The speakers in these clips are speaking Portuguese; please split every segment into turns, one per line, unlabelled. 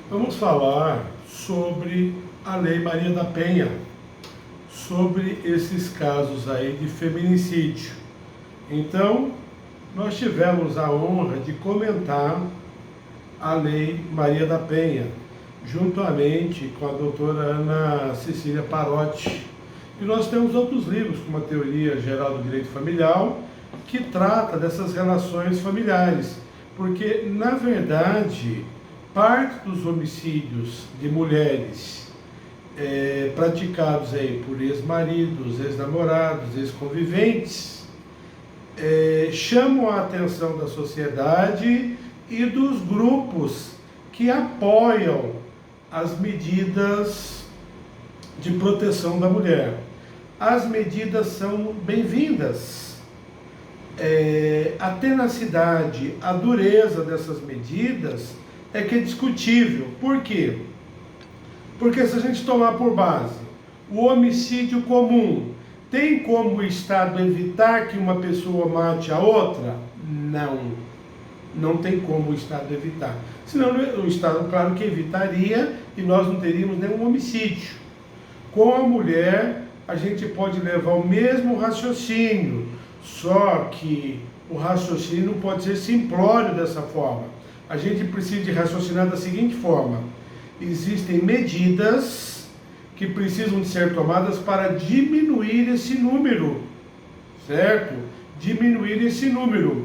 Vamos falar sobre a Lei Maria da Penha, sobre esses casos aí de feminicídio. Então, nós tivemos a honra de comentar a Lei Maria da Penha, juntamente com a doutora Ana Cecília Parotti. E nós temos outros livros, como a Teoria Geral do Direito Familiar, que trata dessas relações familiares, porque, na verdade, parte dos homicídios de mulheres praticados aí por ex-maridos, ex-namorados, ex-conviventes, chamam a atenção da sociedade e dos grupos que apoiam as medidas de proteção da mulher. As medidas são bem-vindas. A tenacidade, a dureza dessas medidas é que é discutível. Por quê? Porque se a gente tomar por base o homicídio comum, tem como o Estado evitar que uma pessoa mate a outra? Não tem como o Estado evitar. Senão o Estado, claro que evitaria e nós não teríamos nenhum homicídio. Com a mulher, a gente pode levar o mesmo raciocínio, só que o raciocínio não pode ser simplório dessa forma. A gente precisa de raciocinar da seguinte forma: existem medidas que precisam de ser tomadas para diminuir esse número, certo? Diminuir esse número.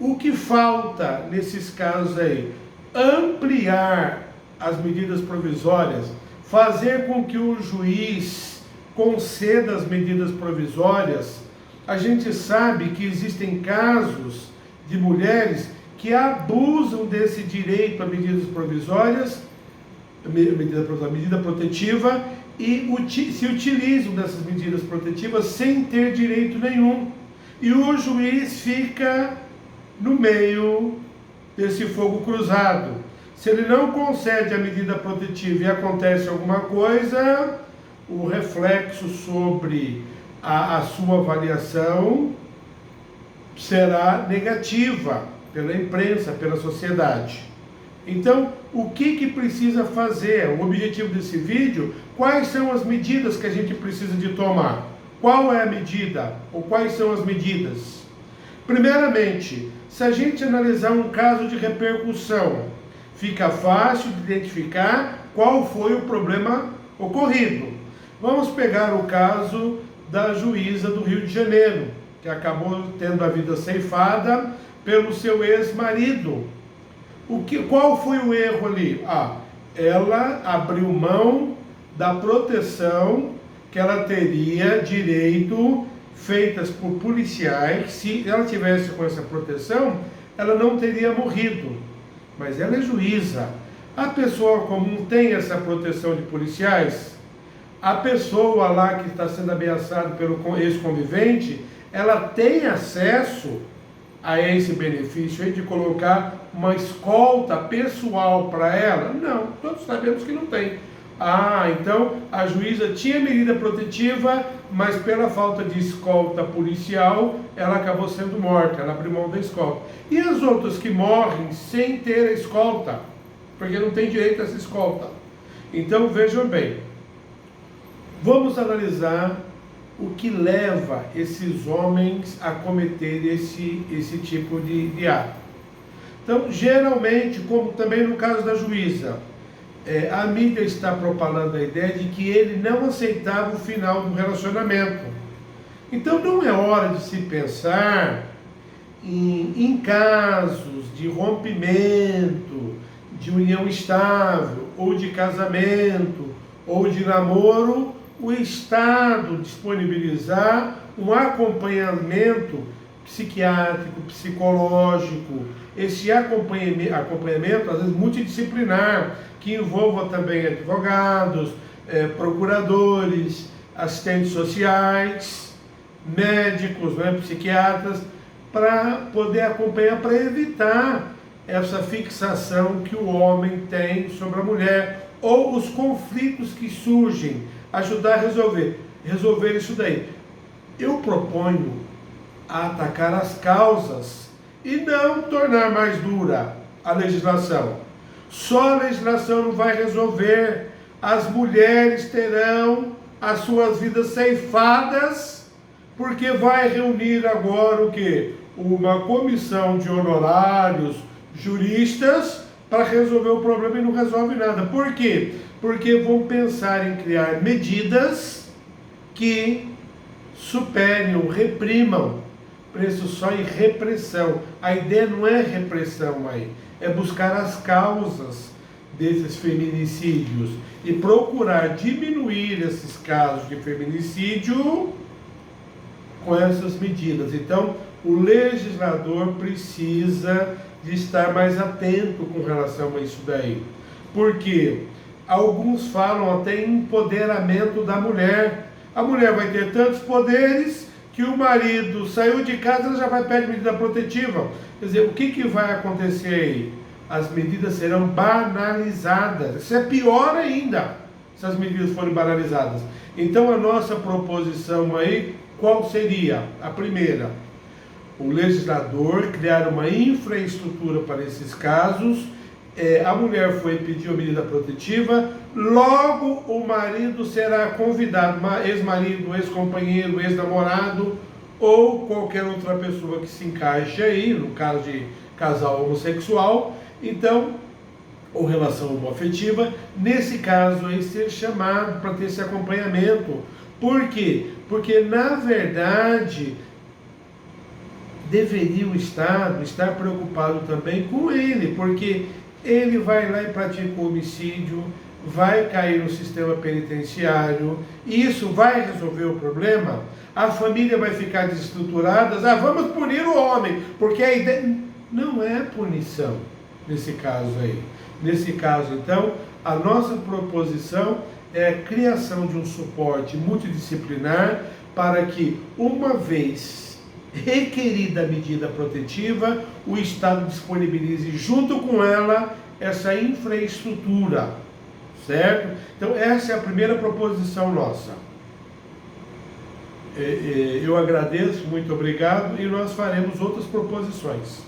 O que falta nesses casos aí? Ampliar as medidas provisórias, fazer com que o juiz conceda as medidas provisórias. A gente sabe que existem casos de mulheres que abusam desse direito a medidas provisórias, medida protetiva, e se utilizam dessas medidas protetivas sem ter direito nenhum. E o juiz fica no meio desse fogo cruzado. Se ele não concede a medida protetiva e acontece alguma coisa, o reflexo sobre a sua avaliação será negativa pela imprensa, pela sociedade. Então, o que precisa fazer? O objetivo desse vídeo: quais são as medidas que a gente precisa de tomar? Qual é a medida? Ou quais são as medidas? Primeiramente, se a gente analisar um caso de repercussão, fica fácil de identificar qual foi o problema ocorrido. Vamos pegar o caso da juíza do Rio de Janeiro, que acabou tendo a vida ceifada pelo seu ex-marido. Qual foi o erro ali? Ela abriu mão da proteção que ela teria direito, feitas por policiais. Se ela tivesse com essa proteção, ela não teria morrido. Mas ela é juíza. A pessoa comum tem essa proteção de policiais? A pessoa lá que está sendo ameaçada pelo ex-convivente, ela tem acesso a esse benefício aí de colocar uma escolta pessoal para ela? Não, todos sabemos que não tem. Então a juíza tinha medida protetiva, mas pela falta de escolta policial, ela acabou sendo morta, ela abriu mão da escolta. E as outras que morrem sem ter a escolta, porque não tem direito a essa escolta? Então vejam bem, vamos analisar o que leva esses homens a cometer esse tipo de ato. Então, geralmente, como também no caso da juíza, a mídia está propalando a ideia de que ele não aceitava o final do relacionamento. Então, não é hora de se pensar em casos de rompimento, de união estável, ou de casamento, ou de namoro, o Estado disponibilizar um acompanhamento psiquiátrico, psicológico, esse acompanhamento, às vezes multidisciplinar, que envolva também advogados, procuradores, assistentes sociais, médicos, psiquiatras, para poder acompanhar, para evitar essa fixação que o homem tem sobre a mulher, ou os conflitos que surgem, ajudar a resolver isso daí. Eu proponho a atacar as causas e não tornar mais dura. a legislação. Só a legislação não vai resolver. As mulheres terão as suas vidas ceifadas, porque vai reunir agora o quê? Uma comissão de honorários juristas para resolver o problema e não resolve nada. Por quê? Porque vão pensar em criar medidas que superem ou reprimam. Preço só em repressão. A ideia não é repressão aí, é buscar as causas desses feminicídios e procurar diminuir esses casos de feminicídio com essas medidas. Então, o legislador precisa de estar mais atento com relação a isso daí. Porque alguns falam até em empoderamento da mulher. A mulher vai ter tantos poderes que o marido saiu de casa, ela já vai pedir medida protetiva. Quer dizer, o que vai acontecer aí? As medidas serão banalizadas. Isso é pior ainda, se as medidas forem banalizadas. Então a nossa proposição aí, qual seria? A primeira, o legislador criar uma infraestrutura para esses casos. A mulher foi pedir uma medida protetiva, logo o marido será convidado, ex-marido, ex-companheiro, ex-namorado ou qualquer outra pessoa que se encaixe aí, no caso de casal homossexual, então, ou relação homoafetiva, nesse caso aí ser chamado para ter esse acompanhamento. Por quê? Porque na verdade deveria o Estado estar preocupado também com ele, porque ele vai lá e pratica o homicídio, vai cair no sistema penitenciário, e isso vai resolver o problema? A família vai ficar desestruturada, vamos punir o homem, porque a ideia não é punição nesse caso aí. Nesse caso, então, a nossa proposição é a criação de um suporte multidisciplinar para que, uma vez requerida a medida protetiva, o Estado disponibilize junto com ela essa infraestrutura, certo? Então essa é a primeira proposição nossa. Eu agradeço, muito obrigado, e nós faremos outras proposições.